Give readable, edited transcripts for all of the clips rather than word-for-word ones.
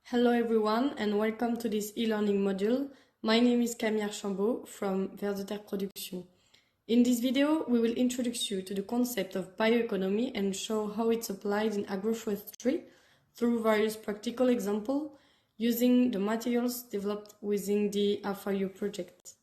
Hello everyone and welcome to this e-learning module. My name is Camille Archambaud from VDT. In this video, we will introduce you to the concept of bioeconomy and show how it's applied in agroforestry through various practical examples using the materials developed within the AF4EU project.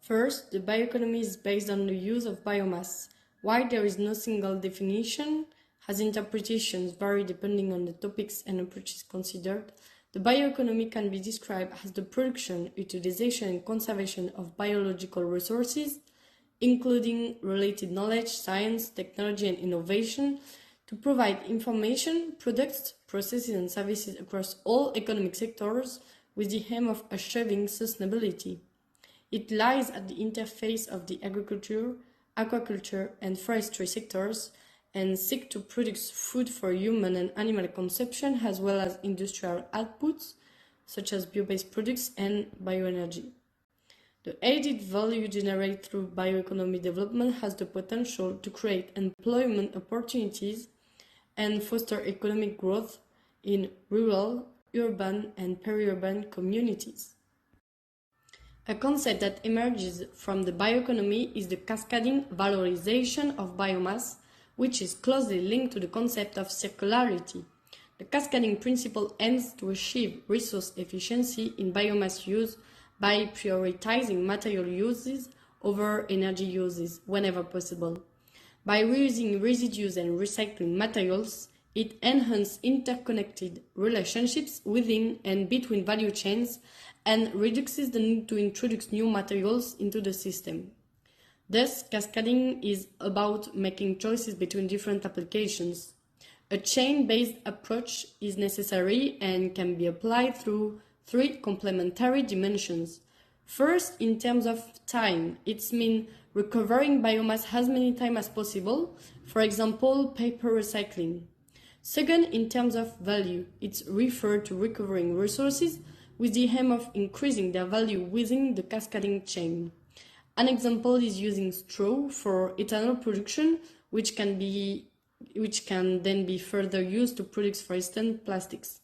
First, the bioeconomy is based on the use of biomass. While there is no single definition, as interpretations vary depending on the topics and approaches considered, the bioeconomy can be described as the production, utilization, and conservation of biological resources, including related knowledge, science, technology, and innovation, to provide information, products, processes, and services across all economic sectors with the aim of achieving sustainability. It lies at the interface of the agriculture, aquaculture, and forestry sectors, and seek to produce food for human and animal consumption as well as industrial outputs such as bio-based products and bioenergy. The added value generated through bioeconomy development has the potential to create employment opportunities and foster economic growth in rural, urban, and peri-urban communities. A concept that emerges from the bioeconomy is the cascading valorization of biomass, which is closely linked to the concept of circularity. The cascading principle aims to achieve resource efficiency in biomass use by prioritizing material uses over energy uses whenever possible. By reusing residues and recycling materials, it enhances interconnected relationships within and between value chains and reduces the need to introduce new materials into the system. Thus, cascading is about making choices between different applications. A chain-based approach is necessary and can be applied through three complementary dimensions. First, in terms of time, it means recovering biomass as many times as possible, for example, paper recycling. Second, in terms of value, it's referred to recovering resources with the aim of increasing their value within the cascading chain. An example is using straw for ethanol production, which can then be further used to produce, for instance, plastics.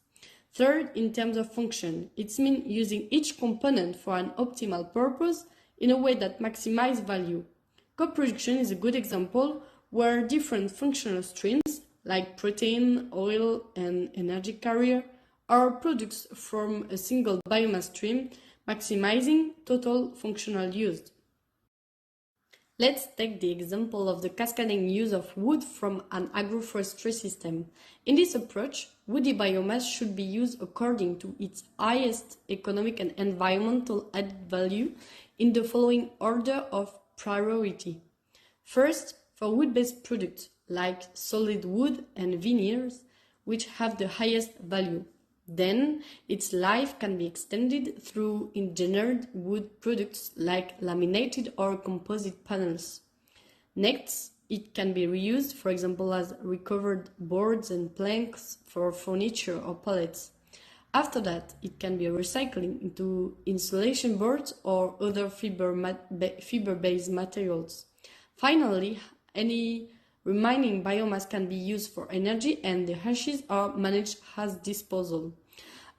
Third, in terms of function, it means using each component for an optimal purpose in a way that maximizes value. Co-production is a good example where different functional streams, like protein, oil, and energy carrier, are products from a single biomass stream, maximizing total functional use. Let's take the example of the cascading use of wood from an agroforestry system. In this approach, woody biomass should be used according to its highest economic and environmental added value in the following order of priority. First, for wood-based products like solid wood and veneers, which have the highest value. Then, its life can be extended through engineered wood products like laminated or composite panels. Next, it can be reused, for example, as recovered boards and planks for furniture or pallets. After that, it can be recycled into insulation boards or other fiber-based materials. Finally, any remaining biomass can be used for energy and the ashes are managed as disposal.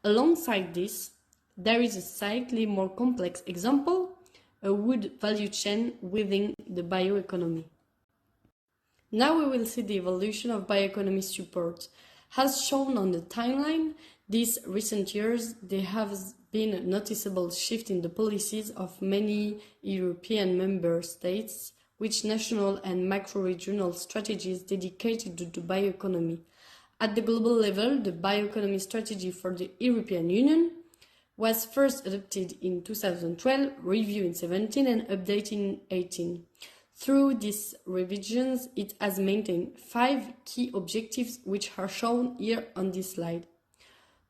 Alongside this, there is a slightly more complex example, a wood value chain within the bioeconomy. Now we will see the evolution of bioeconomy support. As shown on the timeline, these recent years, there has been a noticeable shift in the policies of many European member states, which national and macro-regional strategies dedicated to the bioeconomy. At the global level, the bioeconomy strategy for the European Union was first adopted in 2012, reviewed in 2017 and updated in 2018. Through these revisions, it has maintained 5 key objectives which are shown here on this slide.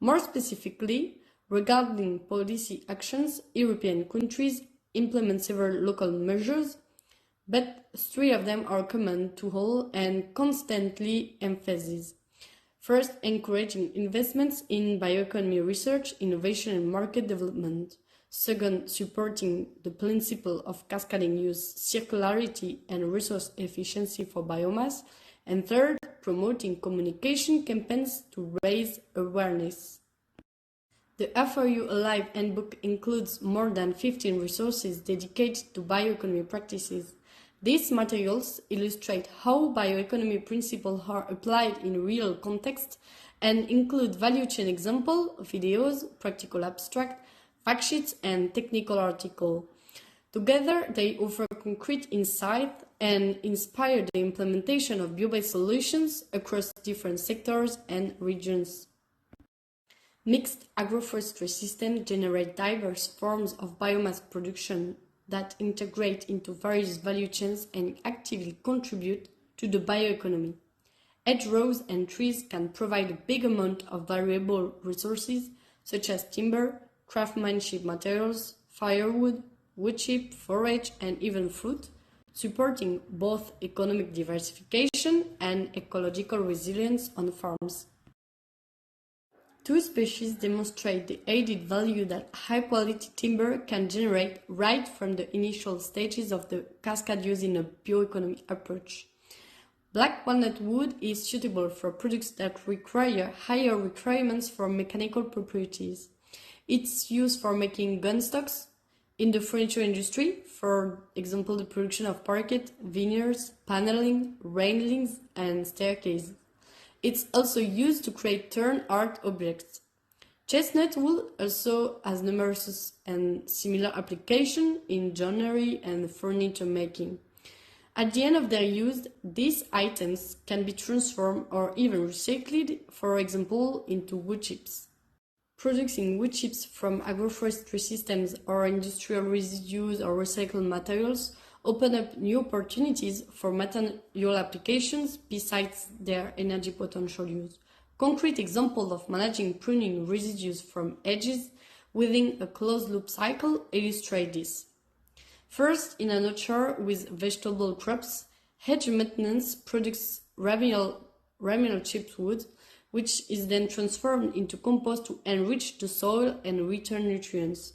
More specifically, regarding policy actions, European countries implement several local measures, but 3 of them are common to all and constantly emphasized. First, encouraging investments in bioeconomy research, innovation and market development. Second, supporting the principle of cascading use, circularity, and resource efficiency for biomass. And third, promoting communication campaigns to raise awareness. The AF4EU Alive handbook includes more than 15 resources dedicated to bioeconomy practices. These materials illustrate how bioeconomy principles are applied in real context and include value chain example, videos, practical abstract, fact sheets, and technical articles. Together, they offer concrete insight and inspire the implementation of bio-based solutions across different sectors and regions. Mixed agroforestry systems generate diverse forms of biomass production that integrate into various value chains and actively contribute to the bioeconomy. Hedgerows and trees can provide a big amount of valuable resources such as timber, craftsmanship materials, firewood, wood chip, forage, and even fruit, supporting both economic diversification and ecological resilience on farms. Two species demonstrate the added value that high-quality timber can generate right from the initial stages of the cascade use in a bioeconomy approach. Black walnut wood is suitable for products that require higher requirements for mechanical properties. It's used for making gun stocks, in the furniture industry, for example the production of parquet, veneers, paneling, railings, and staircases. It's also used to create turn art objects. Chestnut wood also has numerous and similar applications in joinery and furniture making. At the end of their use, these items can be transformed or even recycled, for example, into wood chips. Producing wood chips from agroforestry systems or industrial residues or recycled materials open up new opportunities for material applications besides their energy potential use. Concrete examples of managing pruning residues from hedges within a closed-loop cycle illustrate this. First, in an orchard with vegetable crops, hedge maintenance produces ramial chipped wood, which is then transformed into compost to enrich the soil and return nutrients.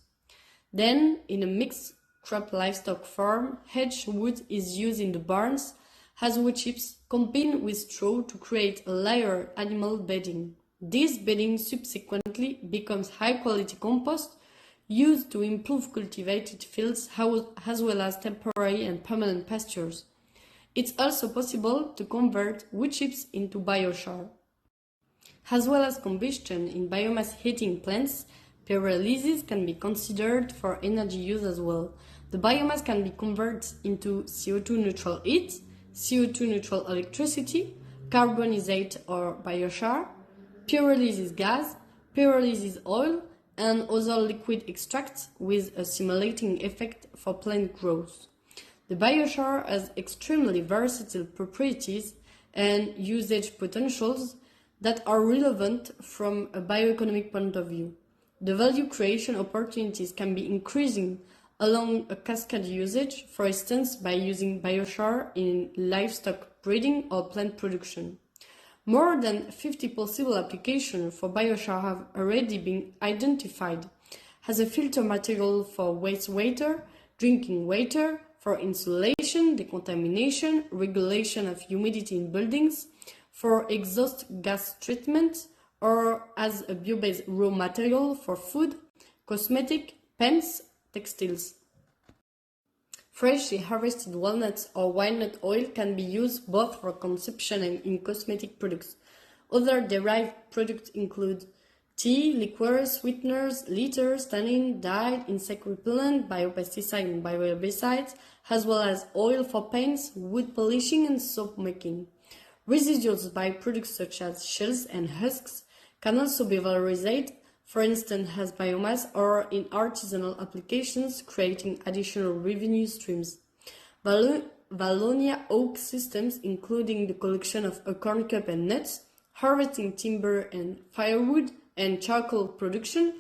Then, in a mixed crop livestock farm, hedge wood is used in the barns as wood chips combined with straw to create a layered animal bedding. This bedding subsequently becomes high-quality compost used to improve cultivated fields as well as temporary and permanent pastures. It's also possible to convert wood chips into biochar. As well as combustion in biomass heating plants, pyrolysis can be considered for energy use as well. The biomass can be converted into CO2-neutral heat, CO2-neutral electricity, carbonizate or biochar, pyrolysis gas, pyrolysis oil, and other liquid extracts with a stimulating effect for plant growth. The biochar has extremely versatile properties and usage potentials that are relevant from a bioeconomic point of view. The value creation opportunities can be increasing along a cascade usage, for instance by using biochar in livestock breeding or plant production. More than 50 possible applications for biochar have already been identified as a filter material for wastewater, drinking water, for insulation, decontamination, regulation of humidity in buildings, for exhaust gas treatment, or as a bio-based raw material for food, cosmetic, pens, textiles. Freshly harvested walnuts or walnut oil can be used both for consumption and in cosmetic products. Other derived products include tea, liqueurs, sweeteners, litters, tannin, dye, insect repellent, biopesticide and bioherbicides, as well as oil for paints, wood polishing and soap making. Residuals byproducts such as shells and husks can also be valorized, for instance as biomass or in artisanal applications, creating additional revenue streams. Wallonia oak systems, including the collection of acorn cup and nuts, harvesting timber and firewood, and charcoal production,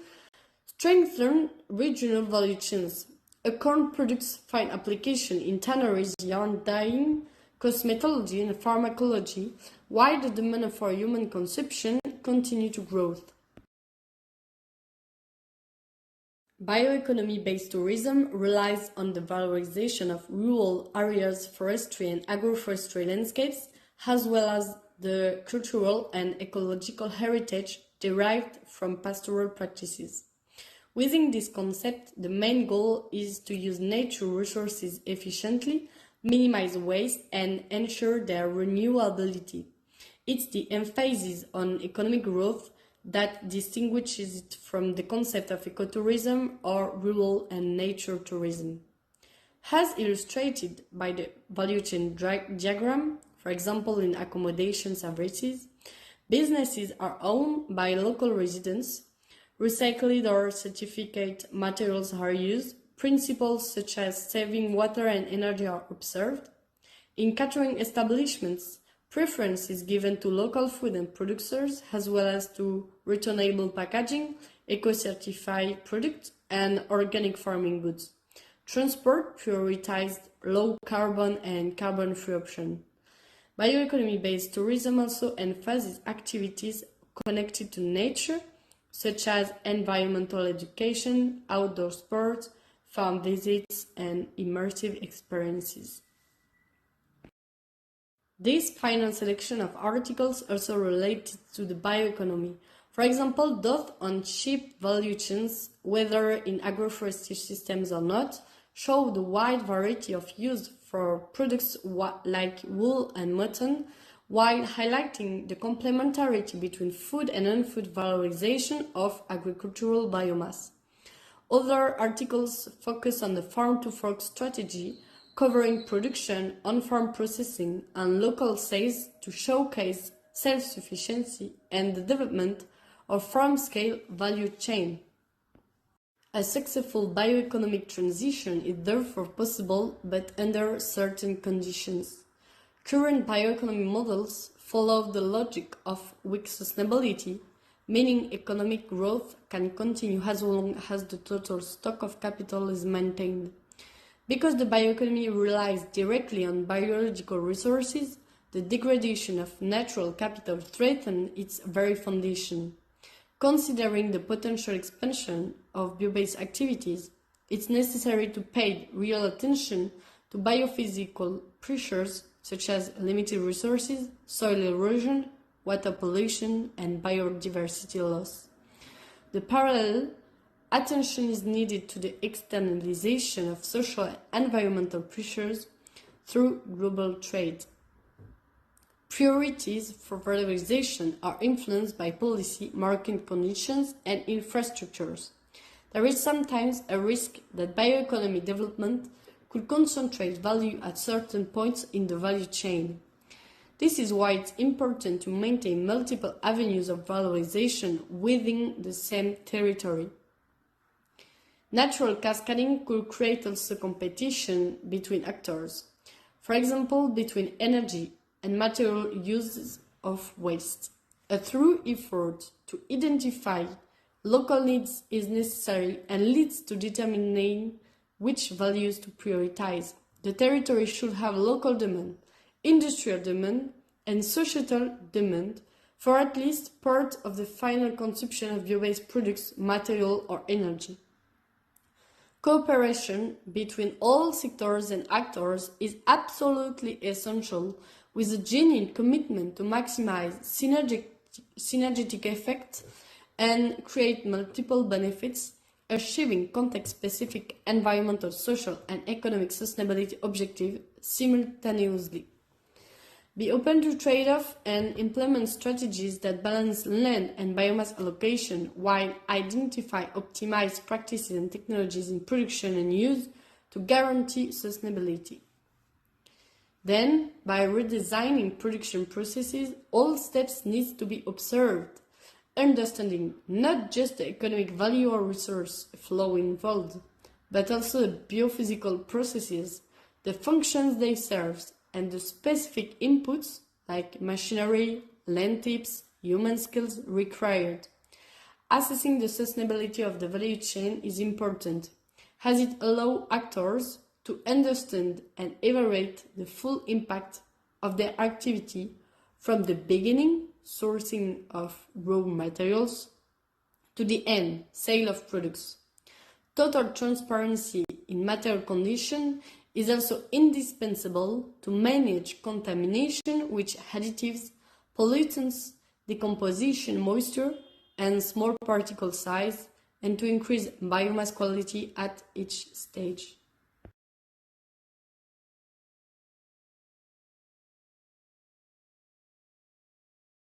strengthen regional value chains. Acorn products find application in tanneries, yarn dyeing, cosmetology and pharmacology, while the demand for human consumption continues to grow. Bioeconomy-based tourism relies on the valorization of rural areas, forestry and agroforestry landscapes, as well as the cultural and ecological heritage derived from pastoral practices. Within this concept, the main goal is to use nature resources efficiently, minimize waste, and ensure their renewability. It's the emphasis on economic growth that distinguishes it from the concept of ecotourism or rural and nature tourism. As illustrated by the value chain diagram, for example in accommodation services, businesses are owned by local residents, recycled or certificate materials are used, principles such as saving water and energy are observed. In catering establishments, preference is given to local food and producers as well as to returnable packaging, eco-certified products, and organic farming goods. Transport prioritized low carbon and carbon-free options. Bioeconomy-based tourism also emphasizes activities connected to nature, such as environmental education, outdoor sports, farm visits, and immersive experiences. This final selection of articles also related to the bioeconomy. For example, those on sheep value chains, whether in agroforestry systems or not, show the wide variety of use for products like wool and mutton, while highlighting the complementarity between food and non-food valorization of agricultural biomass. Other articles focus on the farm-to-fork strategy, covering production, on-farm processing, and local sales to showcase self-sufficiency and the development of farm-scale value chain. A successful bioeconomic transition is therefore possible, but under certain conditions. Current bioeconomy models follow the logic of weak sustainability, meaning economic growth can continue as long as the total stock of capital is maintained. Because the bioeconomy relies directly on biological resources, the degradation of natural capital threatens its very foundation. Considering the potential expansion of bio-based activities, it's necessary to pay real attention to biophysical pressures such as limited resources, soil erosion, water pollution, and biodiversity loss. The parallel attention is needed to the externalization of social and environmental pressures through global trade. Priorities for valorization are influenced by policy, market conditions, and infrastructures. There is sometimes a risk that bioeconomy development could concentrate value at certain points in the value chain. This is why it's important to maintain multiple avenues of valorization within the same territory. Natural cascading could create also competition between actors, for example, between energy and material uses of waste. A true effort to identify local needs is necessary and leads to determining which values to prioritize. The territory should have local demand, industrial demand, and societal demand for at least part of the final consumption of bio-based products, material, or energy. Cooperation between all sectors and actors is absolutely essential, with a genuine commitment to maximize synergetic effects and create multiple benefits, achieving context-specific environmental, social, and economic sustainability objectives simultaneously. Be open to trade-off and implement strategies that balance land and biomass allocation while identify optimized practices and technologies in production and use to guarantee sustainability. Then, by redesigning production processes, all steps need to be observed, understanding not just the economic value or resource flow involved, but also the biophysical processes, the functions they serve, and the specific inputs like machinery, land tips, human skills required. Assessing the sustainability of the value chain is important, as it allows actors to understand and evaluate the full impact of their activity from the beginning, sourcing of raw materials, to the end, sale of products. Total transparency in material condition is also indispensable to manage contamination with additives, pollutants, decomposition, moisture, and small particle size, and to increase biomass quality at each stage.